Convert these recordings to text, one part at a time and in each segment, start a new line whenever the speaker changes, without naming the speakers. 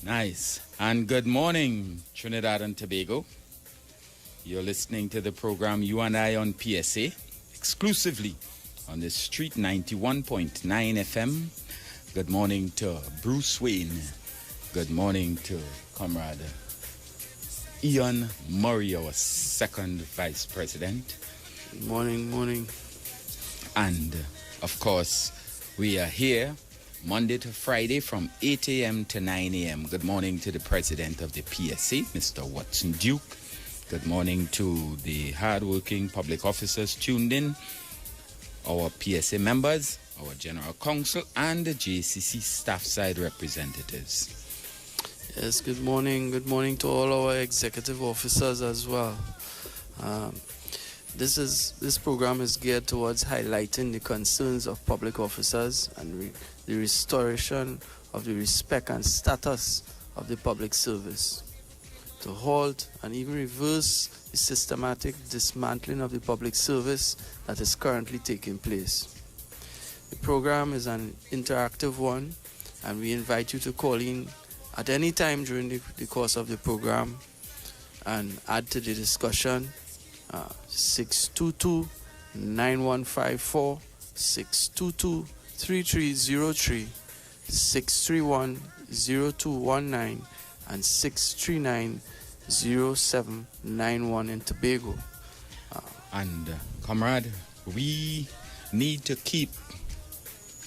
Nice. And good morning, Trinidad and Tobago. You're listening to the program You and I on PSA, exclusively on the Street 91.9 FM. Good morning to Bruce Wayne. Good morning to Comrade Ian Murray, our second Vice President.
Good morning.
And, of course, we are here Monday to Friday from 8 a.m. to 9 a.m. Good morning to the President of the PSA, Mr. Watson Duke. Good morning to the hardworking public officers tuned in, our PSA members, our General Counsel, and the JCC staff side representatives.
Yes, good morning. Good morning to all our executive officers as well. This program is geared towards highlighting the concerns of public officers and the restoration of the respect and status of the public service, to halt and even reverse the systematic dismantling of the public service that is currently taking place. The program is an interactive one, and we invite you to call in at any time during the course of the program and add to the discussion. 622-9154, 622-3303, 631-0219, and 639-0791 in Tobago.
Comrade, we need to keep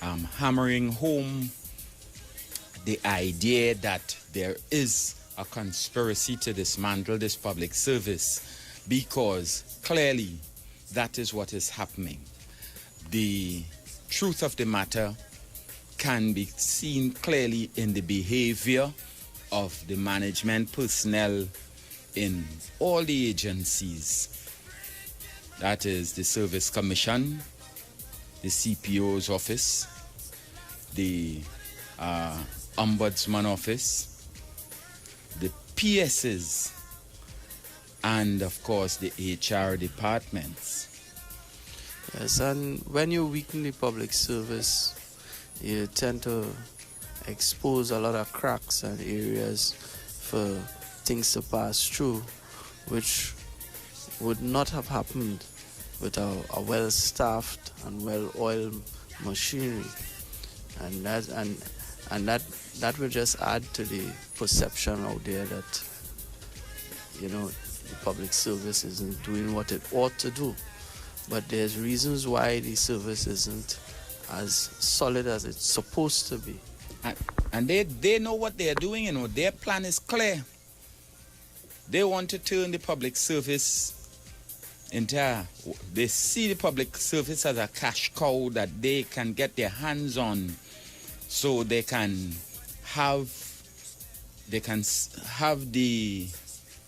hammering home the idea that there is a conspiracy to dismantle this public service, because clearly that is what is happening. The truth of the matter can be seen clearly in the behavior of the management personnel in all the agencies. That is the Service Commission, the CPO's office, the Ombudsman office, the PSs, and of course the HR departments.
Yes, and when you weaken the public service, you tend to expose a lot of cracks and areas for things to pass through, which would not have happened with a well-staffed and well-oiled machinery, and that will just add to the perception out there that, you know, the public service isn't doing what it ought to do. But there's reasons why the service isn't as solid as it's supposed to be.
And they know what they're doing, and their plan is clear. They want to turn the public service they see the public service as a cash cow that they can get their hands on, so they can have the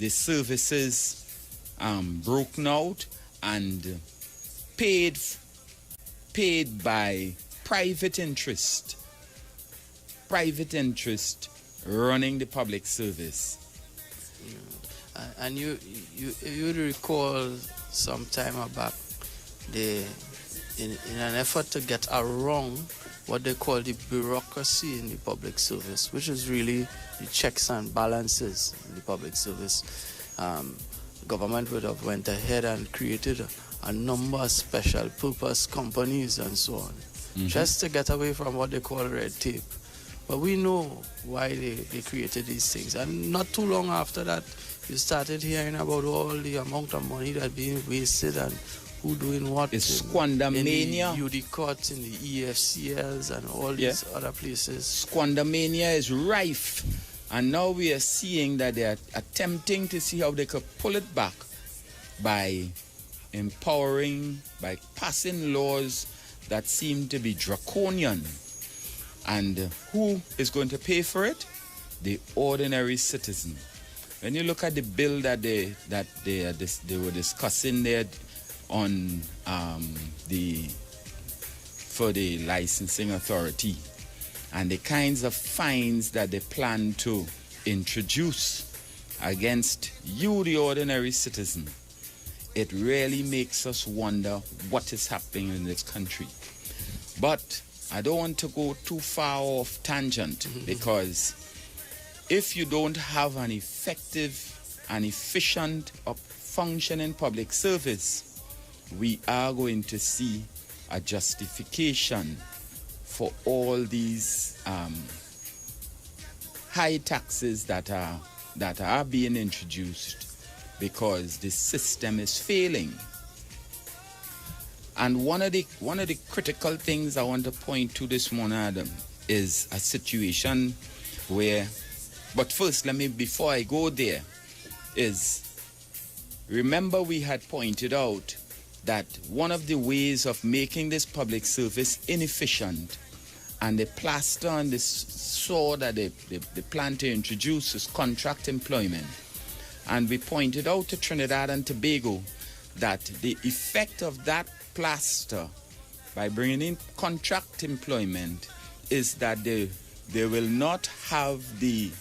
services broken out and paid by private interest running the public service.
And you recall some time back, in an effort to get around what they call the bureaucracy in the public service, which is really the checks and balances in the public service, government would have went ahead and created a number of special purpose companies and so on, just to get away from what they call red tape. But we know why they created these things. And not too long after that, you started hearing about all the amount of money that being wasted and who doing what.
It's squandermania.
In the UD courts, in the EFCLs and all these other places.
Squandermania is rife. And now we are seeing that they are attempting to see how they could pull it back by passing laws that seem to be draconian. And who is going to pay for it? The ordinary citizen. when you look at the bill that they were discussing there on for the licensing authority, and the kinds of fines that they plan to introduce against you, the ordinary citizen, it really makes us wonder what is happening in this country. But I don't want to go too far off tangent, because if you don't have an effective and efficient functioning public service, we are going to see a justification for all these high taxes that are being introduced, because the system is failing. And one of the critical things I want to point to this morning, Adam, is a situation where, but first before I go there, is remember we had pointed out that one of the ways of making this public service inefficient, and the plaster on the sore that they plan to introduce, is contract employment. And we pointed out to Trinidad and Tobago that the effect of that plaster by bringing in contract employment is that they will not have the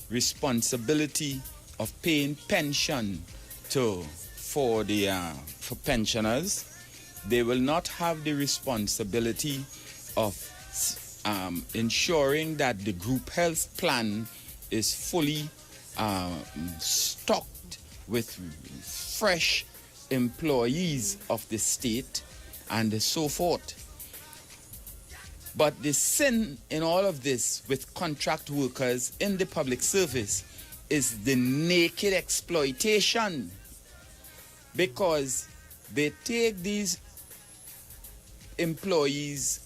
responsibility of paying pension for pensioners. They will not have the responsibility of ensuring that the group health plan is fully stocked with fresh employees of the state and so forth. But the sin in all of this with contract workers in the public service is the naked exploitation, because they take these employees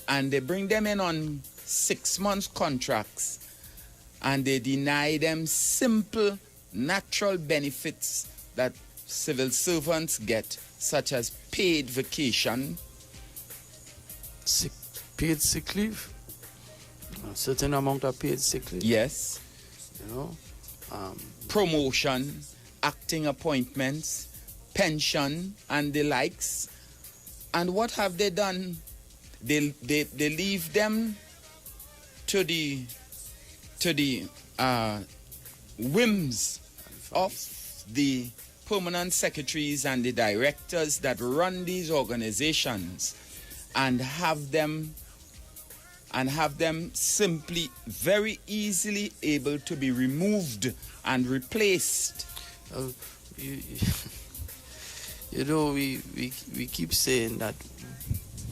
and they bring them in on 6 months contracts, and they deny them simple natural benefits that civil servants get, such as paid vacation,
paid sick leave, a certain amount of paid sick leave.
Yes. Promotion, acting appointments, pension, and the likes. And what have they done? They leave them to the whims of the permanent secretaries and the directors that run these organizations, and have them simply very easily able to be removed and replaced.
We keep saying that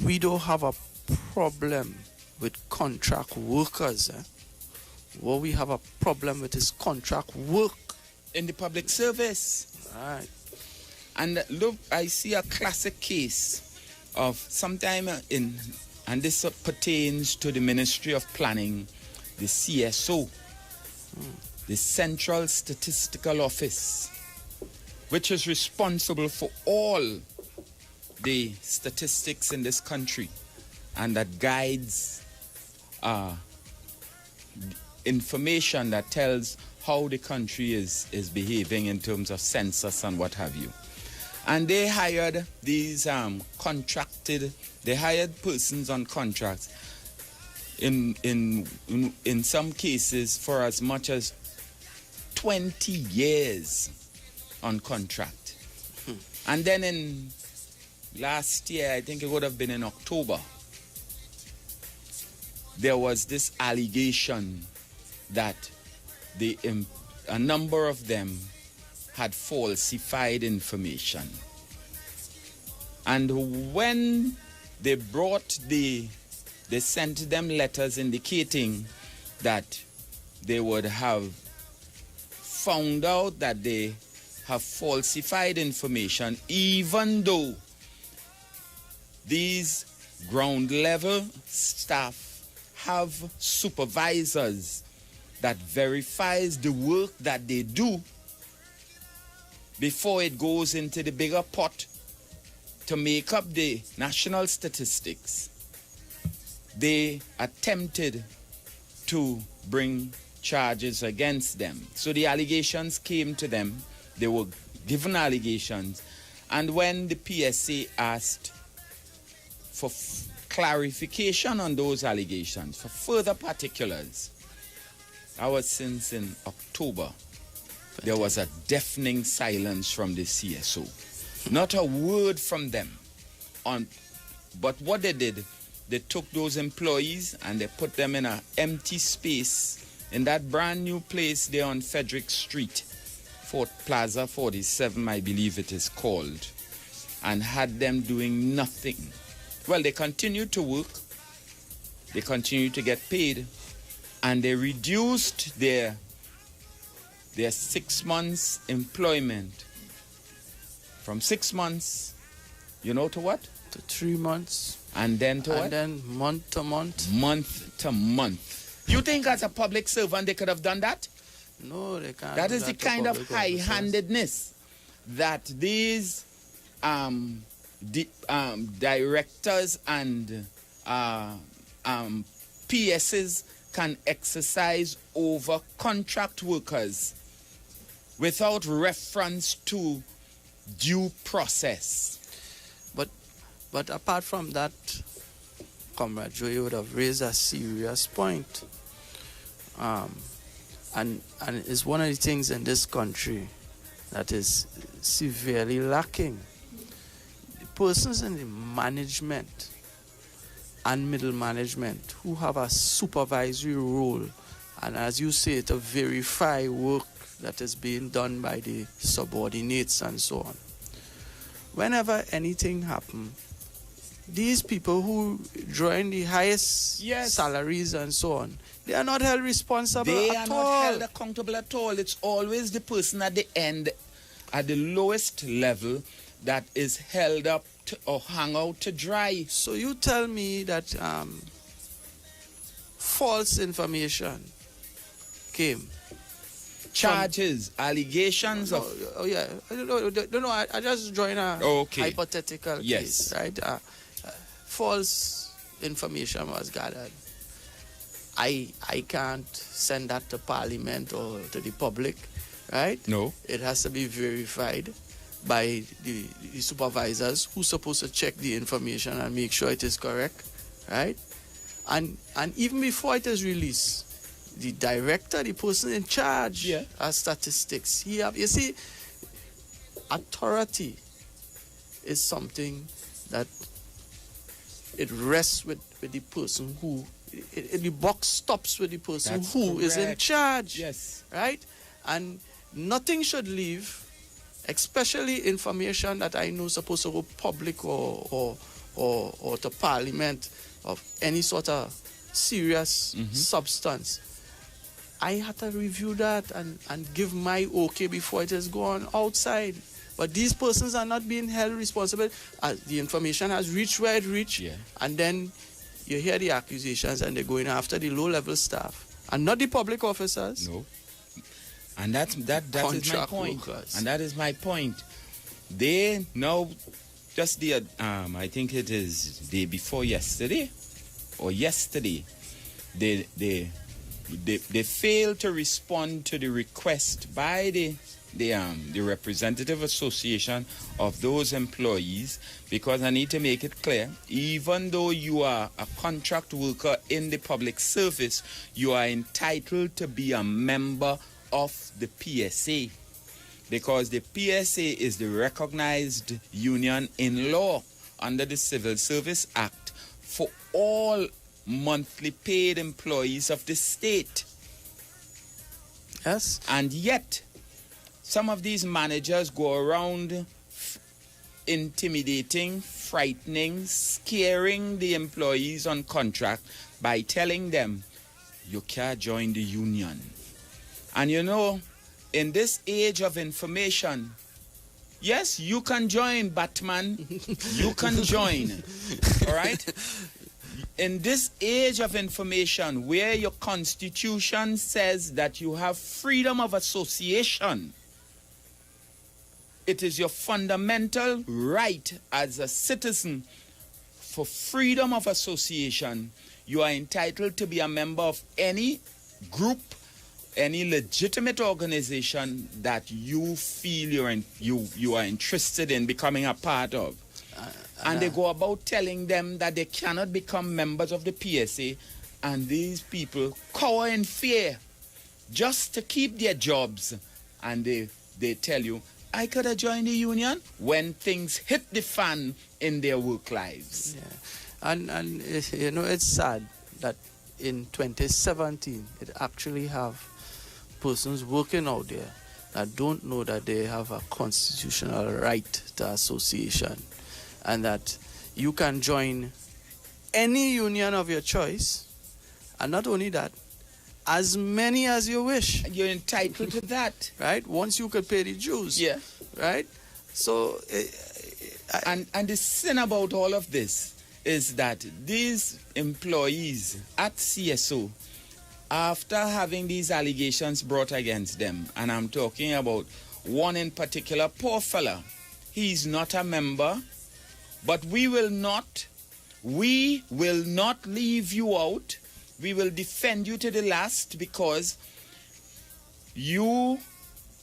we don't have a problem with contract workers. What we have a problem with is contract work
in the public service.
Right.
And look, I see a classic case of sometime and this pertains to the Ministry of Planning, the CSO, the Central Statistical Office, which is responsible for all the statistics in this country, and that guides information that tells how the country is behaving in terms of census and what have you. And they hired these they hired persons on contracts in some cases for as much as 20 years on contract. And then in last year, I think it would have been in October, there was this allegation that a number of them had falsified information. And when they they sent them letters indicating that they would have found out that they have falsified information, even though these ground level staff have supervisors that verifies the work that they do before it goes into the bigger pot to make up the national statistics. They attempted to bring charges against them. So the allegations came to them. They were given allegations. And when the PSA asked for clarification on those allegations, for further particulars, that was since in October, there was a deafening silence from the CSO. Not a word from them. But what they did, they took those employees and they put them in an empty space in that brand new place there on Frederick Street, Fort Plaza 47, I believe it is called, and had them doing nothing. Well, they continued to work, they continued to get paid, and they reduced their 6 months employment from 6 months, you know, to what?
To 3 months.
And then to what?
And then month to month.
Month to month. You think as a public servant they could have done that?
No, they can't.
That is the kind of high-handedness that these directors and PSs can exercise over contract workers without reference to due process.
But apart from that, Comrade Joe, you would have raised a serious point. And it's one of the things in this country that is severely lacking. The persons in the management and middle management who have a supervisory role, and as you say, to verify work that is being done by the subordinates and so on. Whenever anything happens, these people who draw in the highest salaries and so on, they are not held responsible at all.
They are not held accountable at all. It's always the person at the end, at the lowest level, that is held up to, or hung out to dry.
So you tell me that false information came.
Charges, allegations of...
Oh, yeah. No, I just drawing a hypothetical case, right? False information was gathered. I can't send that to Parliament or to the public, right?
No.
It has to be verified by the supervisors who's supposed to check the information and make sure it is correct, right? And even before it is released, the director, the person in charge of statistics, you see, authority is something that it rests with the person who, the box stops with the person who is in charge.
Yes.
Right? And nothing should leave, especially information that I know is supposed to go public or to Parliament of any sort of serious substance. I had to review that and give my okay before it is gone outside. But these persons are not being held responsible. The information has reached where it reached, and then you hear the accusations and they're going after the low-level staff and not the public officers.
No. And that is my point.
Workers.
And that is my point. They now, just the, I think it is day before yesterday, or yesterday, they failed to respond to the request by the representative association of those employees, because I need to make it clear, even though you are a contract worker in the public service, you are entitled to be a member of the PSA, because the PSA is the recognized union in law under the Civil Service Act for all monthly paid employees of the state.
Yes.
And yet, some of these managers go around intimidating, frightening, scaring the employees on contract by telling them, you can't join the union. And you know, in this age of information, yes, you can join, Batman. You can join. All right? In this age of information where your constitution says that you have freedom of association, it is your fundamental right as a citizen for freedom of association. You are entitled to be a member of any group any legitimate organization that you feel you are interested in becoming a part of. And they go about telling them that they cannot become members of the PSA, and these people cower in fear just to keep their jobs. And they tell you, I could have joined the union when things hit the fan in their work lives.
Yeah. And you know, it's sad that in 2017, it actually have persons working out there that don't know that they have a constitutional right to association, and that you can join any union of your choice, and not only that, as many as you wish.
You're entitled to that.
Right? Once you could pay the dues.
Yeah.
Right? So...
And the sin about all of this is that these employees at CSO, after having these allegations brought against them, and I'm talking about one in particular, poor fella, he's not a member, but we will not leave you out. We will defend you to the last because you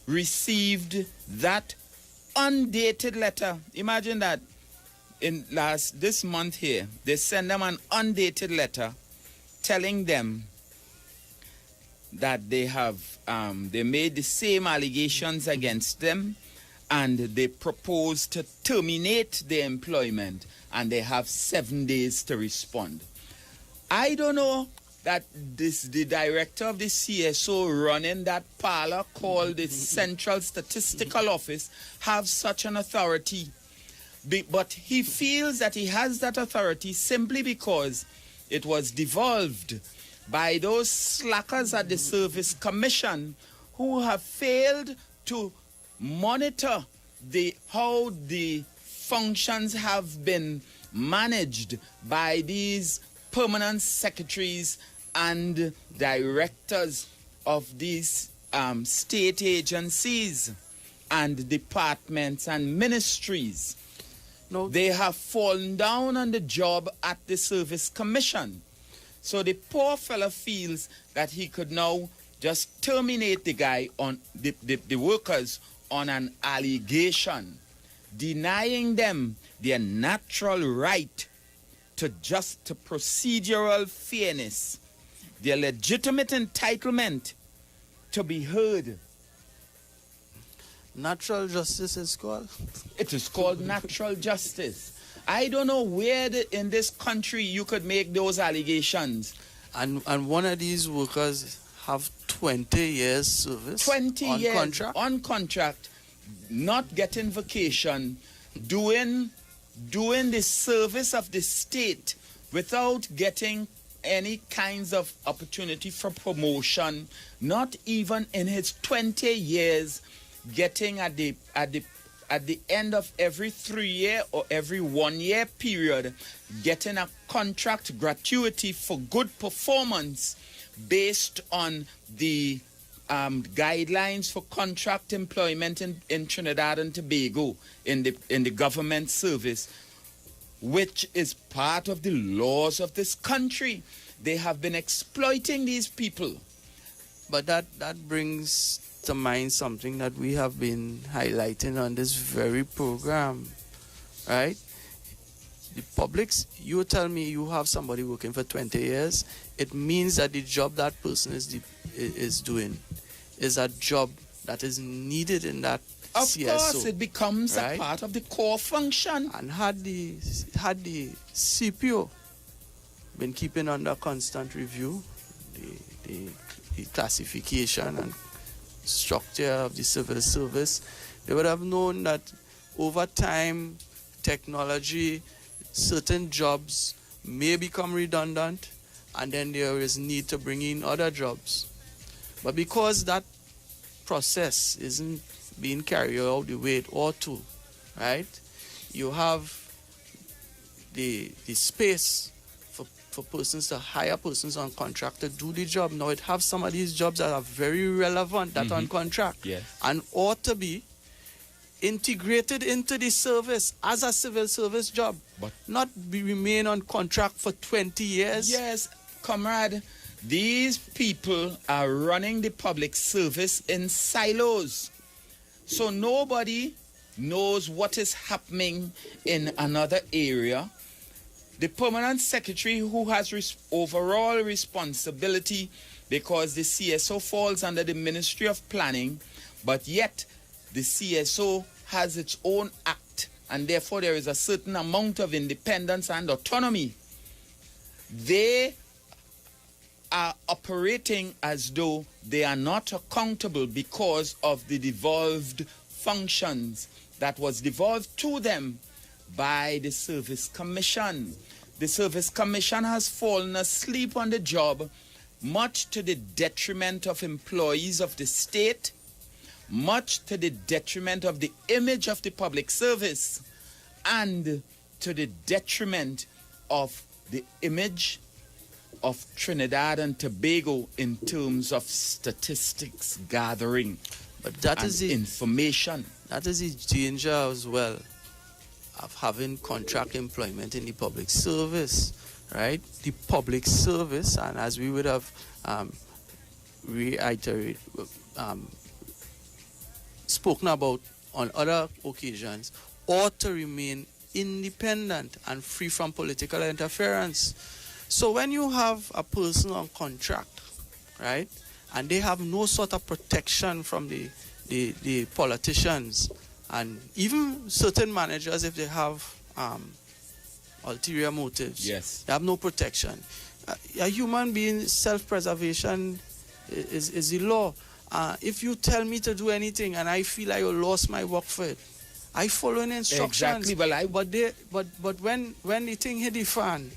received that undated letter. Imagine that this month here, they send them an undated letter telling them that they made the same allegations against them, and they propose to terminate their employment, and they have 7 days to respond. I don't know that the director of the CSO running that parlor called the Central Statistical Office have such an authority. But he feels that he has that authority simply because it was devolved by those slackers at the Service Commission who have failed to monitor how the functions have been managed by these permanent secretaries and directors of these state agencies and departments and ministries.
No.
They have fallen down on the job at the Service Commission. So the poor fella feels that he could now just terminate the guy on the workers on an allegation, denying them their natural right to procedural fairness, their legitimate entitlement to be heard.
Natural justice is called?
It is called natural justice. I don't know where in this country you could make those allegations.
And one of these workers have 20 years service
20
on
years
contract?
On contract, not getting vacation, doing the service of the state without getting any kinds of opportunity for promotion, not even in his 20 years getting at the end of every 3-year or every 1-year period, getting a contract gratuity for good performance based on the guidelines for contract employment in Trinidad and Tobago in the government service, which is part of the laws of this country. They have been exploiting these people.
But that brings to mind something that we have been highlighting on this very program, right? The publics, you tell me you have somebody working for 20 years, it means that the job that person is doing is a job that is needed in that
Of
CSO.
course, it becomes
right?
a part of the core function.
And had the CPO been keeping under constant review the classification and structure of the civil service, they would have known that over time, technology, certain jobs may become redundant, and then there is need to bring in other jobs. But because that process isn't being carried out the way it ought to, right? You have the space for persons to hire persons on contract to do the job. Now it have some of these jobs that are very relevant that on contract,
yes,
and ought to be integrated into the service as a civil service job,
but
not remain on contract for 20 years.
Yes, comrade, These people are running the public service in silos. So nobody knows what is happening in another area. The permanent secretary, who has overall responsibility, because the CSO falls under the Ministry of Planning, but yet the CSO has its own act, and therefore there is a certain amount of independence and autonomy. They are operating as though they are not accountable because of the devolved functions that was devolved to them by the Service Commission. The Service Commission has fallen asleep on the job, much to the detriment of employees of the state, much to the detriment of the image of the public service, and to the detriment of the image of Trinidad and Tobago in terms of statistics gathering. But that is the information.
That is the danger as well of having contract employment in the public service, right? The public service, and as we would have spoken about on other occasions, ought to remain independent and free from political interference. So when you have a person on contract, right, and they have no sort of protection from the politicians, and even certain managers, if they have ulterior motives,
yes,
they have no protection. A human being, self-preservation is the law. If you tell me to do anything and I feel I lost my work for it, I follow in instructions.
Exactly.
But when the thing hit the fan,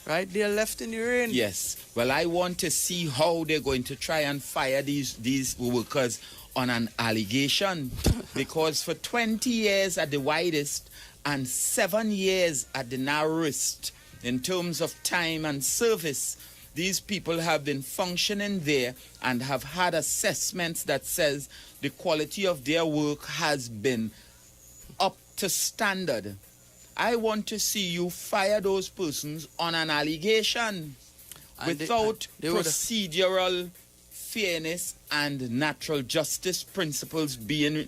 right, they're left in the rain.
Yes. Well, I want to see how they're going to try and fire these workers on an allegation, because for 20 years at the widest and 7 years at the narrowest in terms of time and service, these people have been functioning there and have had assessments that says the quality of their work has been up to standard. I want to see you fire those persons on an allegation without procedural fairness and natural justice principles being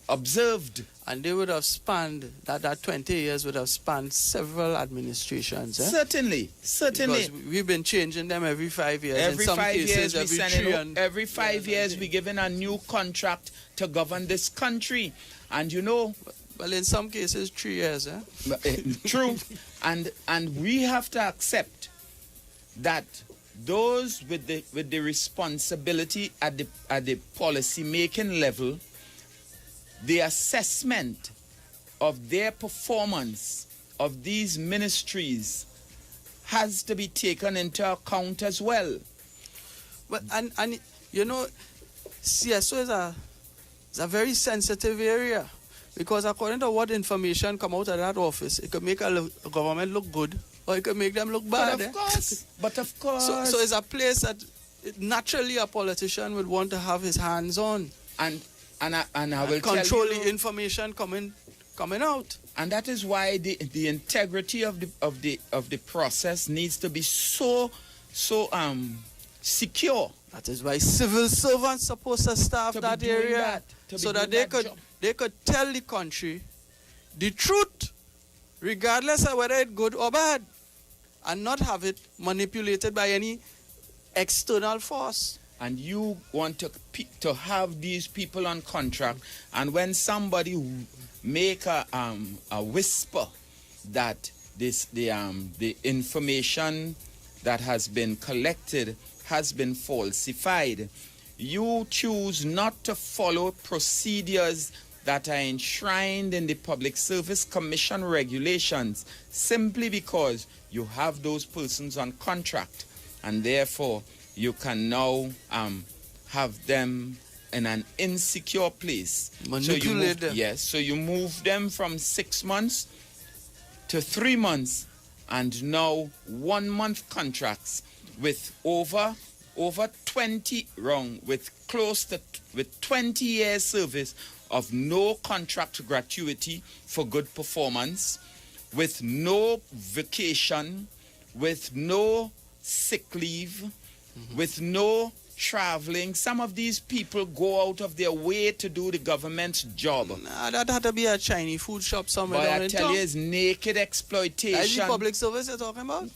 observed.
And they would have spanned, that 20 years would have spanned several administrations. Eh?
Certainly.
Because we've been changing them every 5 years.
Every
in some
5
cases,
years, every 5 years we're given a new contract to govern this country. And you know...
Well, in some cases, 3 years. Eh?
True. And we have to accept that those with the responsibility at the policy making level, the assessment of their performance of these ministries has to be taken into account as well.
But and you know, CSO is a very sensitive area, because according to what information come out of that office, it could make a government look good, or it could make them look bad.
But of course.
So it's a place that naturally a politician would want to have his hands on. And I will control the information coming out.
And that is why the integrity of the process needs to be so secure.
That is why civil servants supposed to staff that area, so that they could tell the country the truth, regardless of whether it's good or bad, and not have it manipulated by any external force.
And you want to have these people on contract, and when somebody make a whisper that the information that has been collected has been falsified, you choose not to follow procedures that are enshrined in the Public Service Commission regulations, simply because you have those persons on contract, and therefore you can now have them in an insecure place. So you move them from 6 months to 3 months, and now 1 month contracts with over 20 with 20 years service of no contract gratuity for good performance, with no vacation, with no sick leave, with no traveling. Some of these people go out of their way to do the government's job.
Nah, that had to be a Chinese food shop somewhere
But
down
I
in
tell
town.
you, it's naked exploitation.
Is the public service you're talking about?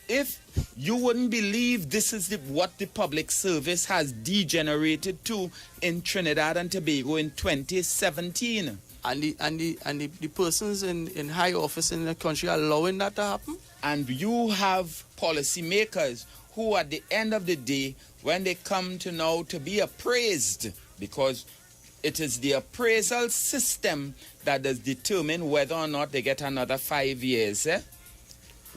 If you wouldn't believe this is what the public service has degenerated to in Trinidad and Tobago in 2017.
And the persons in high office in the country allowing that to happen?
And you have policymakers who at the end of the day, when they come to now to be appraised, because it is the appraisal system that does determine whether or not they get another 5 years.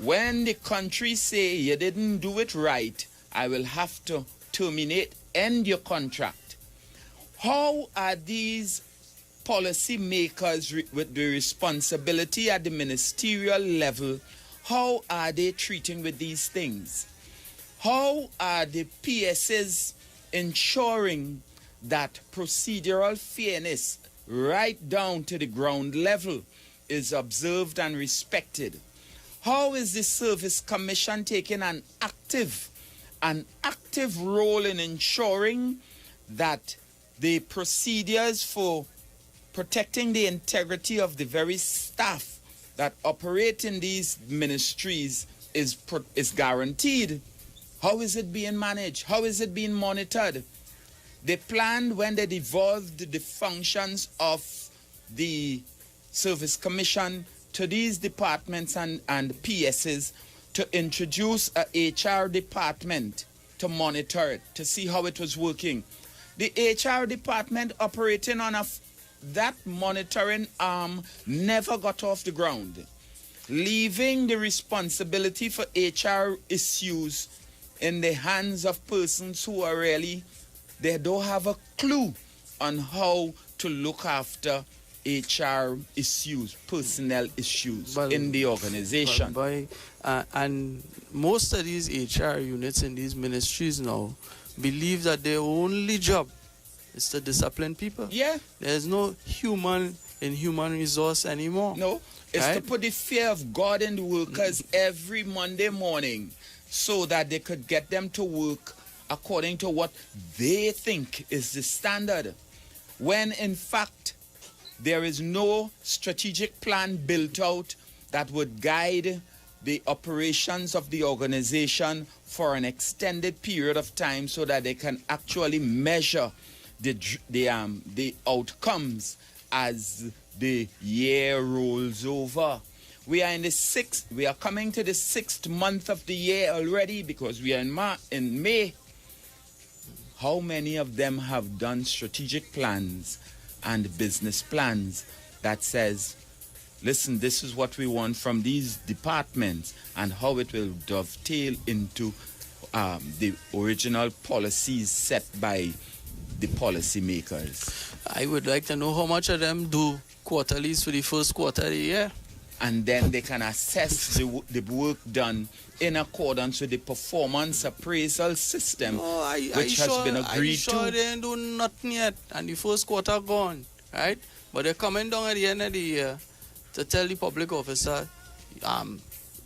When the country say you didn't do it right, I will have to end your contract. How are these policy makers with the responsibility at the ministerial level, how are they treating with these things? How are the PSs ensuring that procedural fairness right down to the ground level is observed and respected? How is the Service Commission taking an active role in ensuring that the procedures for protecting the integrity of the very staff that operate in these ministries is guaranteed? How is it being managed? How is it being monitored? They planned when they devolved the functions of the Service Commission to these departments and PSs to introduce a HR department to monitor it, to see how it was working. The HR department operating on that monitoring arm never got off the ground, leaving the responsibility for HR issues in the hands of persons who are really, they don't have a clue on how to look after HR issues, personnel issues in the organization.
And most of these HR units in these ministries now believe that their only job is to discipline people.
Yeah.
There's no human resource anymore.
No, it's right? To put the fear of God in the workers every Monday morning so that they could get them to work according to what they think is the standard. When in fact, there is no strategic plan built out that would guide the operations of the organization for an extended period of time so that they can actually measure the outcomes as the year rolls over. We are coming to the 6th month of the year already because we are in May. How many of them have done strategic plans and business plans that says, listen, this is what we want from these departments and how it will dovetail into the original policies set by the policymakers?
I would like to know how much of them do quarterlies for the first quarter of the year.
And then they can assess the work done in accordance with the performance appraisal system, which has been agreed to.
They ain't do nothing yet, and the first quarter gone, right? But they're coming down at the end of the year to tell the public officer,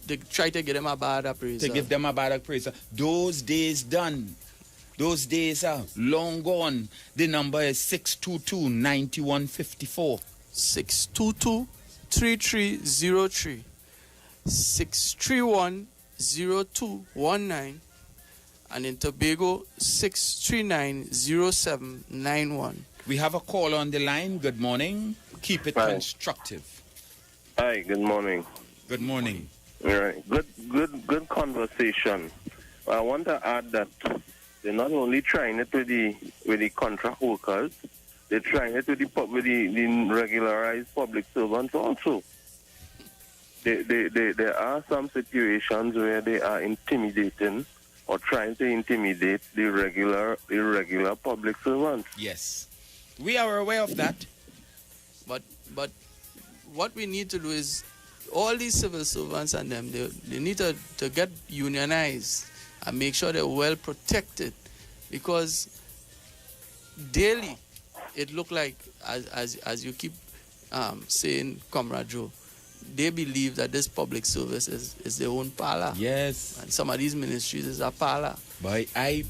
they try to give them a bad appraisal.
To give them a bad appraisal. Those days done. Those days are long gone. The number is 622-9154.
622-3303. 631-0219. And in Tobago, 639-0791.
We have a call on the line. Good morning. Keep it constructive.
Hi, good morning.
Good morning.
All right. Good conversation. I want to add that they're not only trying it with the contract workers, they're trying it with the regularized public servants also. There are some situations where they are intimidating or trying to intimidate the irregular public servants.
Yes, we are aware of that.
But what we need to do is all these civil servants and them, they need to get unionized and make sure they're well protected, because daily it look like, as you keep saying, Comrade Joe, they believe that this public service is their own parlor.
Yes.
And some of these ministries is a parlor.
But I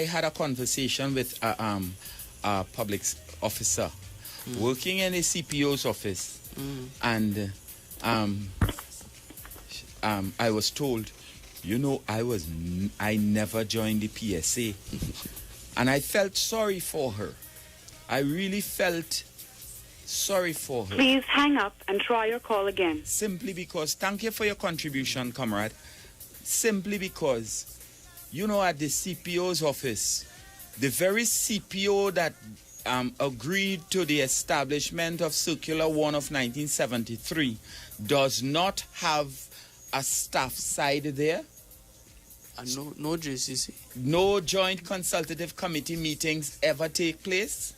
had a conversation with a public officer working in a CPO's office, and I was told, I never joined the PSA, and I felt sorry for her. I really felt sorry for her.
Please hang up and try your call again.
Simply because, thank you for your contribution, comrade. Simply because, at the CPO's office, the very CPO that agreed to the establishment of Circular 1 of 1973 does not have a staff side there.
And no JCC.
No joint consultative committee meetings ever take place.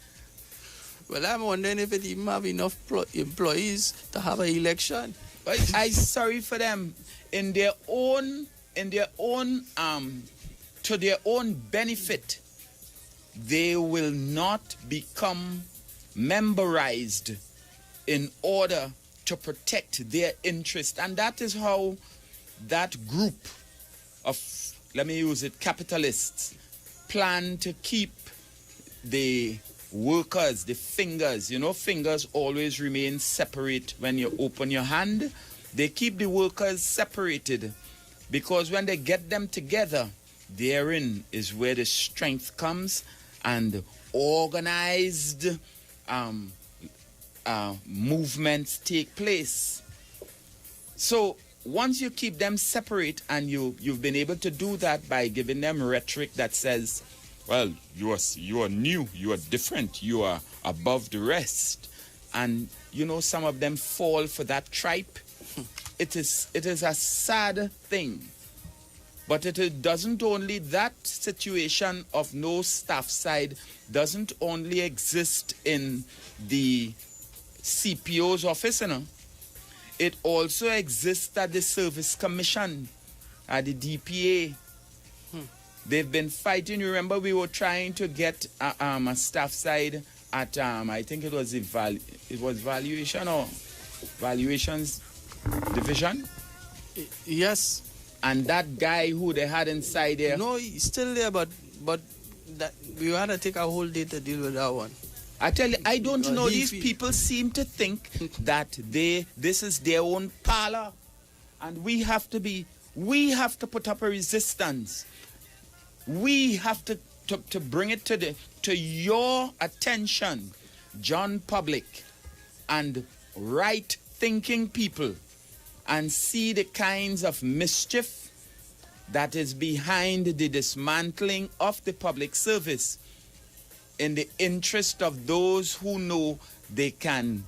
Well, I'm wondering if it even have enough employees to have an election.
I'm sorry for them. To their own benefit, they will not become memberized in order to protect their interest. And that is how that group of, let me use it, capitalists plan to keep the workers, the fingers. Fingers always remain separate when you open your hand. They keep the workers separated because when they get them together, therein is where the strength comes and organized movements take place. So once you keep them separate, and you've been able to do that by giving them rhetoric that says, well, you are new, you are different, you are above the rest, and some of them fall for that tripe. It is a sad thing. But it doesn't only, that situation of no staff side doesn't only exist in the CPO's office, It also exists at the Service Commission, at the DPA. They've been fighting. You remember we were trying to get a staff side at, I think it was valuation or valuations division?
Yes.
And that guy who they had inside there.
No, he's still there, but that we had to take a whole day to deal with that one.
I tell you, I don't know. These people seem to think that this is their own parlor, and we have to put up a resistance. We have to bring it to your attention, John Public, and right-thinking people, and see the kinds of mischief that is behind the dismantling of the public service in the interest of those who know they can,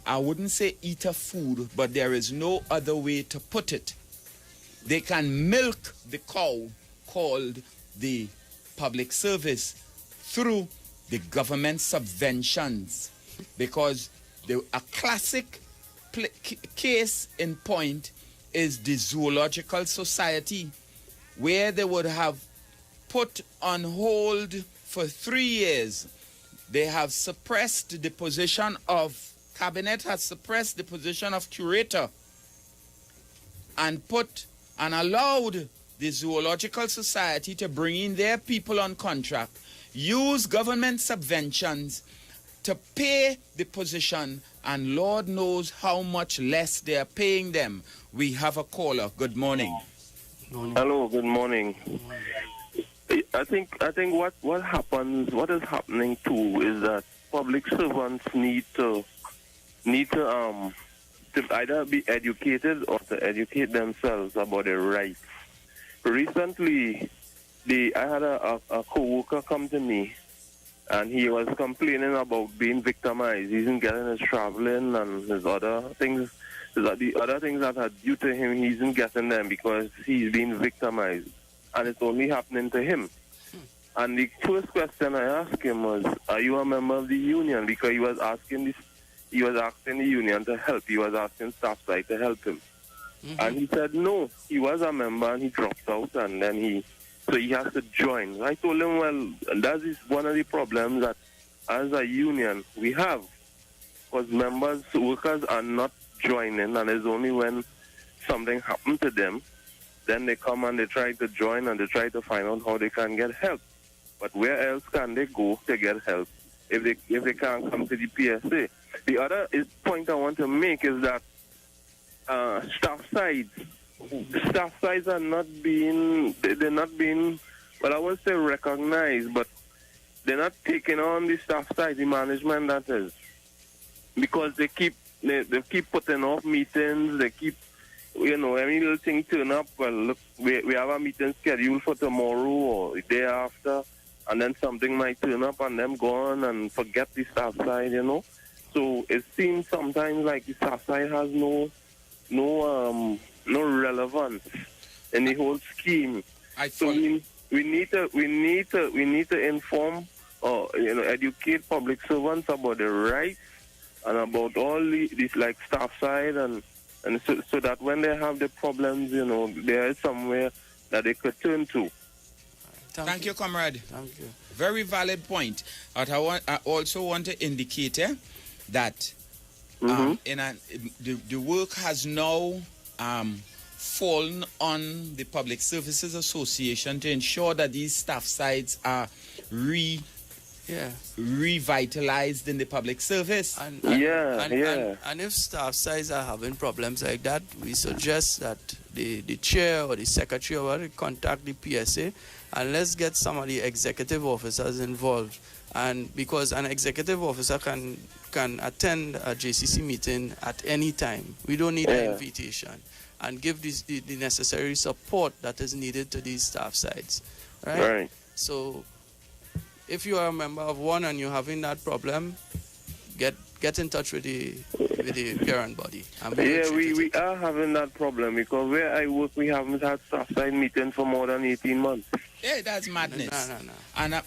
I wouldn't say eat a food, but there is no other way to put it. They can milk the cow called the public service through the government subventions, because a classic case in point is the Zoological Society, where they would have put on hold for 3 years. They have suppressed the position of, Cabinet has suppressed the position of curator and allowed the Zoological Society to bring in their people on contract, use government subventions to pay the position, and Lord knows how much less they are paying them. We have a caller. Good morning.
Hello, good morning. I think what is happening too is that public servants need to either be educated or to educate themselves about their rights. Recently, I had a co-worker come to me, and he was complaining about being victimized. He isn't getting his traveling and his other things. The other things that are due to him, he isn't getting them because he's being victimized, and it's only happening to him. And the first question I asked him was, "Are you a member of the union?" Because he was asking the union to help. He was asking staff side to help him, and he said no. He was a member and he dropped out, and then he has to join. I told him, well, that is one of the problems that as a union we have, because workers are not join in, and it's only when something happened to them, then they come and they try to join and they try to find out how they can get help. But where else can they go to get help if they can't come to the PSA? The other point I want to make is that staff sides are not being, they're not being, well, I won't say recognized, but they're not taking on the staff side, the management that is, because they keep putting off meetings. They keep, any little thing turn up. Well, look, we have a meeting scheduled for tomorrow or the day after, and then something might turn up and them gone and forget the staff side. So it seems sometimes like the staff side has no relevance in the whole scheme. So we need to inform educate public servants about the rights and about all these like staff side and so that when they have the problems, there is somewhere that they could turn to.
Thank you, comrade.
Thank you.
Very valid point. But I also want to indicate that the work has now fallen on the Public Services Association to ensure that these staff sides are revitalized in the public service.
And if staff sides are having problems like that, we suggest that the chair or the secretary or whatever contact the PSA and let's get some of the executive officers involved. And because an executive officer can attend a JCC meeting at any time, we don't need an invitation, and give the necessary support that is needed to these staff sides. Right? So if you are a member of one and you're having that problem, get in touch with the parent body.
We are having that problem because where I work, we haven't had staff side meetings for more than 18 months.
Yeah, that's madness.
No.
And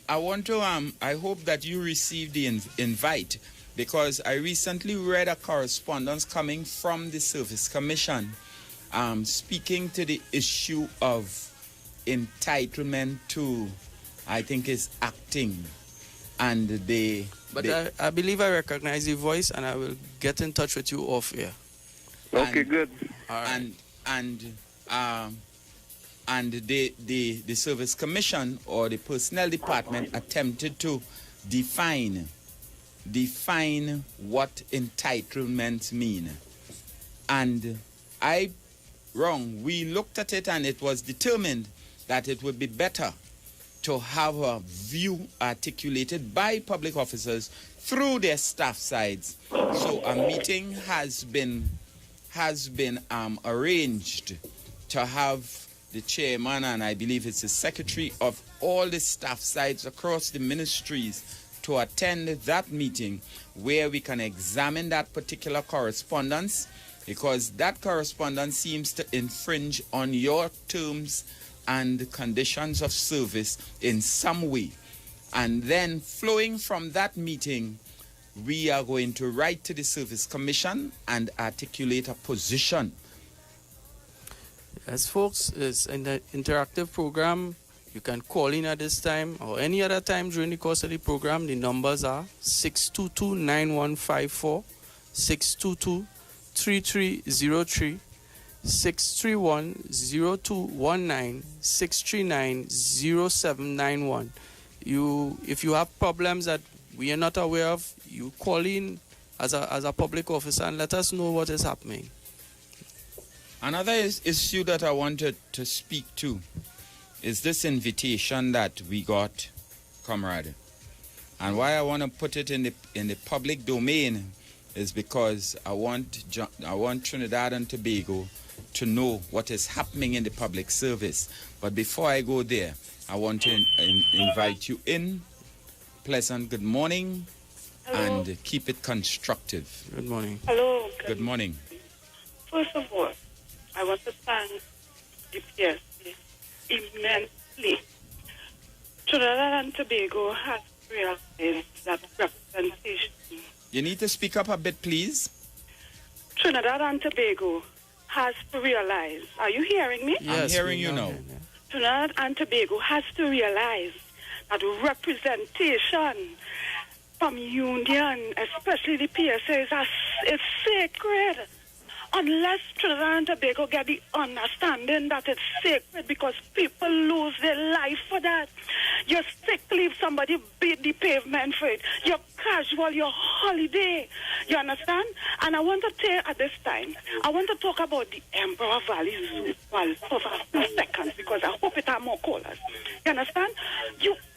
I want to I hope that you received the invite, because I recently read a correspondence coming from the Service Commission speaking to the issue of entitlement to, I think, is acting. And
I believe I recognize the voice, and I will get in touch with you off air.
Okay, good.
All right.
And the Service Commission or the Personnel Department attempted to define what entitlements mean. And we looked at it and it was determined that it would be better to have a view articulated by public officers through their staff sides. So a meeting has been arranged to have the chairman, and I believe it's the secretary of all the staff sides across the ministries, to attend that meeting where we can examine that particular correspondence, because that correspondence seems to infringe on your terms and conditions of service in some way. And then flowing from that meeting, we are going to write to the Service Commission and articulate a position.
Yes, folks, it's an interactive program. You can call in at this time or any other time during the course of the program. The numbers are 622-9154, 622-3303, 631-0219, 639-0791. If you have problems that we are not aware of, you call in as a public officer and let us know what is happening.
Another issue that I wanted to speak to is this invitation that we got, comrade. And why I want to put it in the public domain is because I want Trinidad and Tobago to know what is happening in the public service. But before I go there, I want to invite you in. Pleasant good morning.
Hello.
And keep it constructive.
Good morning.
Hello.
Good morning.
First of all, I want to thank the PSA immensely. Trinidad and Tobago has realized that representation.
You need to speak up a bit, please.
Trinidad and Tobago has to realize. Are you hearing me?
Yes, I'm hearing you now.
Trinidad and Tobago has to realize that representation from union, especially the PSA, is sacred. Unless Trinidad and Tobago get the understanding that it's sacred, because people lose their life for that. You're sick leave, somebody beat the pavement for it. You're casual, your holiday. You understand? And I want to tell at this time, I want to talk about the Emperor Valley Zoo for a few seconds, because I hope it are more callers. You understand?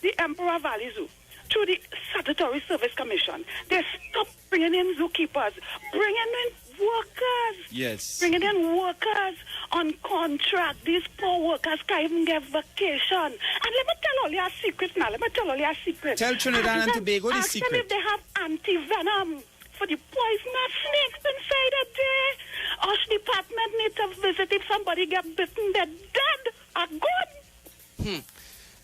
The Emperor Valley Zoo, through the Statutory Service Commission, they stopped bringing in zookeepers, bringing in workers.
Yes.
Bringing in workers on contract. These poor workers can't even get vacation. And let me tell all your secrets now.
Tell Trinidad and Tobago the
ask
secret.
them if they have anti-venom for the poisonous snakes inside it there. Us department need to visit if somebody get bitten. They're dead or good.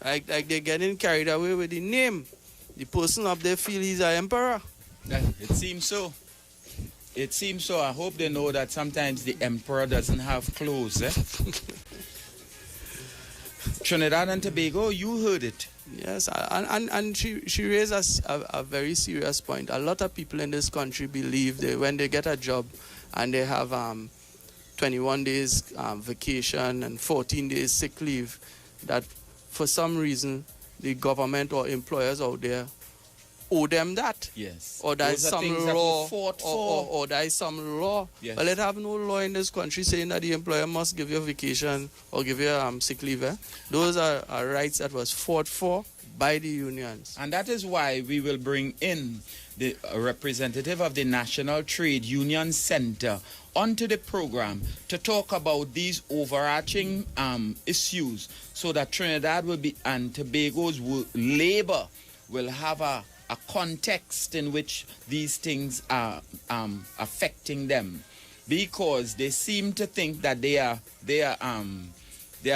Like they're getting carried away with the name. The person up there feel he's an emperor.
It seems so. It seems so. I hope they know that sometimes the emperor doesn't have clothes. Trinidad and Tobago, you heard it.
Yes, and she raised a very serious point. A lot of people in this country believe that when they get a job and they have 21 days vacation and 14 days sick leave, that for some reason the government or employers out there owe them that.
Yes.
Or there is some law. Or there is some law.
Yes.
But let have no law in this country saying that the employer must give you a vacation or give you sick leave. Those are rights that was fought for by the unions.
And that is why we will bring in the representative of the National Trade Union Center onto the program to talk about these overarching issues, so that Trinidad will be and Tobago's labor will have a context in which these things are affecting them, because they seem to think that they are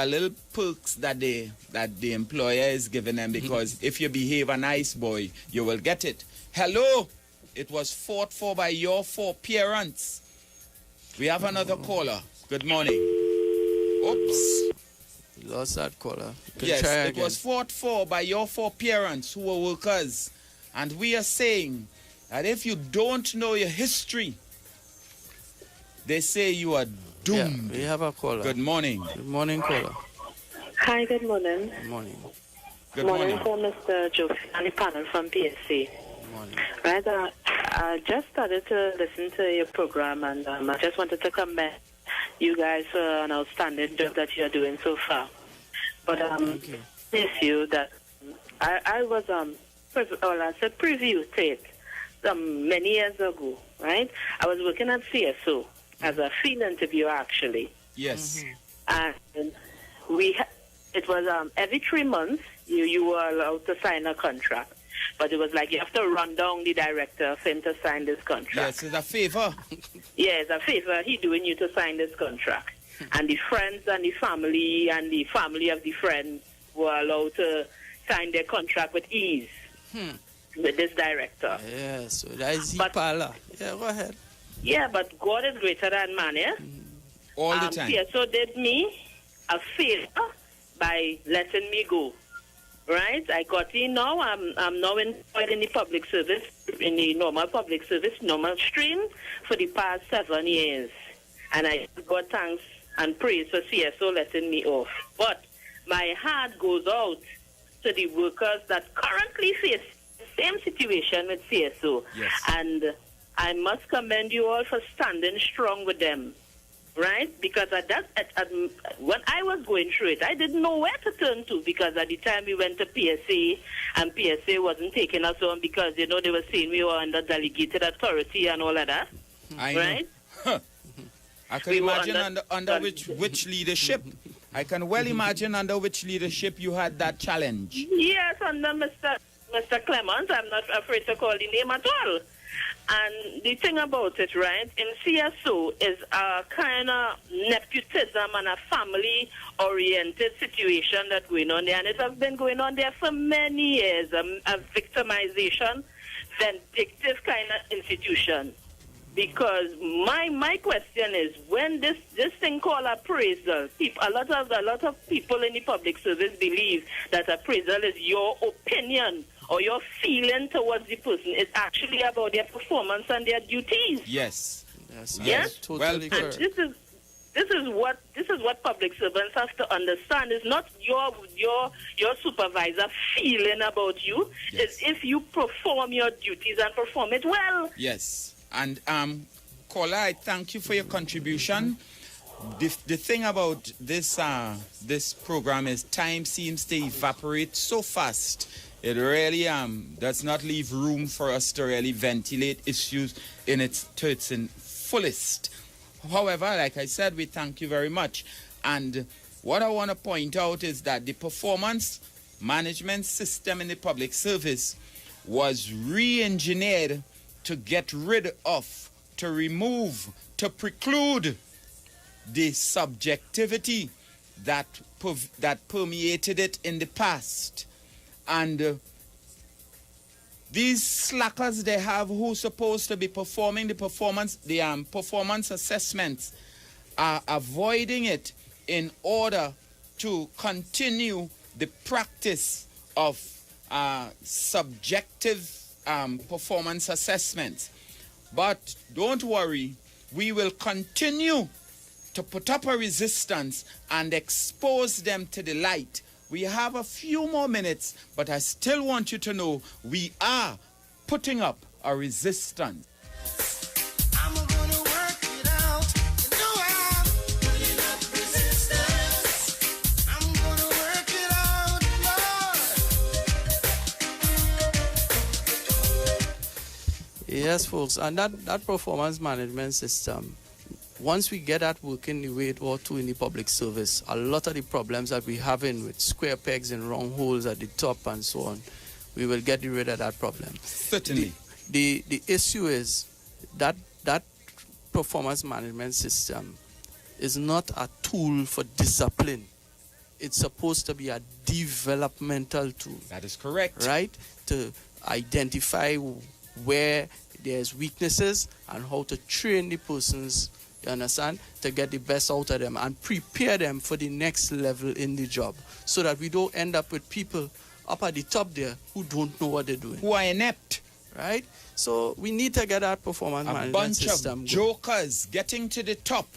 little perks that the employer is giving them, because if you behave a nice boy, you will get it. Hello, it was fought for by your four parents. We have another caller. Good morning. Oops.
Lost that caller.
Yes, it was fought for by your four parents who were workers. And we are saying that if you don't know your history, they say you are doomed.
Yeah, we have a caller.
Good morning.
Good morning, caller.
Hi, good morning.
Good morning.
Good morning.
For Mr. Joe and the panel from PSA.
Good morning.
Right, I just started to listen to your program, and I just wanted to commend you guys for an outstanding job that you are doing so far. But issue that I was I said preview tape many years ago, right? I was working at CSO as a field interviewer, actually.
Yes.
And it was every 3 months you were allowed to sign a contract. But it was like you have to run down the director for him to sign this contract.
Yes, it's a favor.
Yeah, it's a favor he doing you to sign this contract. And the friends and the family of the friends were allowed to sign their contract with ease with this director.
Yeah, so that is Hipala. Yeah, go ahead.
Yeah, but God is greater than man, yeah?
All the time.
Yeah, so did me a favor by letting me go. Right? I got in now. I'm now employed in the public service, in the normal public service, normal stream for the past 7 years. And I got thanks and praise for CSO letting me off. But my heart goes out to the workers that currently face the same situation with CSO.
Yes.
And I must commend you all for standing strong with them. Right? Because when I was going through it, I didn't know where to turn to, because at the time we went to PSA, and PSA wasn't taking us on because, they were saying we were under delegated authority and all of that.
I
right?
know. I can imagine under which leadership. I can well imagine under which leadership you had that challenge.
Yes, under Mr. Clements. I'm not afraid to call the name at all. And the thing about it, right, in CSO is a kind of nepotism and a family-oriented situation that's going on there. And it has been going on there for many years, a victimization, vindictive kind of institution. Because my question is, when this thing called appraisal, a lot of people in the public service believe that appraisal is your opinion or your feeling towards the person. It's actually about their performance and their duties.
Yes.
Yes,
Yes?
totally
Well,
correct.
And this is what public servants have to understand. It's not your supervisor feeling about you.
Yes.
It's if you perform your duties and perform it well.
Yes. And Kola, I thank you for your contribution. The thing about this program is time seems to evaporate so fast. It really does not leave room for us to really ventilate issues to its fullest. However, like I said, we thank you very much. And what I want to point out is that the performance management system in the public service was re-engineered to get rid of, to remove, to preclude the subjectivity that permeated it in the past. And these slackers they have who's supposed to be performing the performance assessments are avoiding it in order to continue the practice of subjective performance assessments. But don't worry, we will continue to put up a resistance and expose them to the light. We have a few more minutes, but I still want you to know we are putting up a resistance.
I'm gonna work it out. You know I'm putting up resistance. I'm gonna work it out, Lord.
Yes, folks, and that performance management system, once we get that working the way it ought to in the public service, a lot of the problems that we're having with square pegs and round holes at the top and so on, we will get rid of that problem.
Certainly.
The issue is that performance management system is not a tool for discipline. It's supposed to be a developmental tool.
That is correct.
Right? To identify where there's weaknesses and how to train the persons, you understand, to get the best out of them and prepare them for the next level in the job, so that we don't end up with people up at the top there who don't know what they're doing.
Who are inept.
Right? So we need to get our performance management
bunch
system
of jokers getting to the top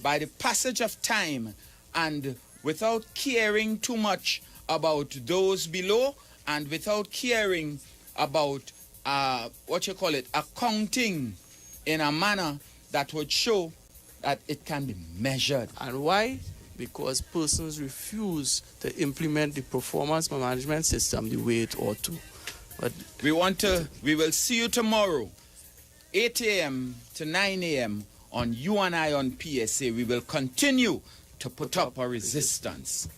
by the passage of time and without caring too much about those below and without caring about accounting in a manner that would show that it can be measured.
And why? Because persons refuse to implement the performance management system the way it ought to. But
we will see you tomorrow, 8 a.m. to 9 a.m. on You and I on PSA. We will continue to put up a resistance.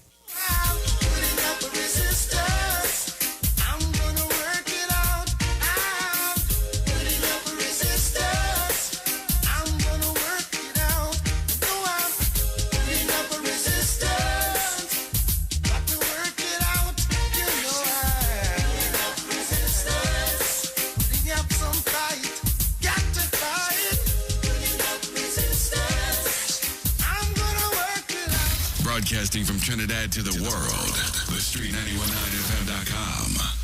I'm putting up a resistance. I'm gonna work it out. I'm putting up a resistance. I'm gonna work it out. No, I'm putting up a resistance. Got to work it out. You know I'm putting up resistance. Putting up some fight. Got to fight. Putting up resistance. I'm gonna work it out.
Broadcasting from Trinidad to the world. The Street 919FM.com.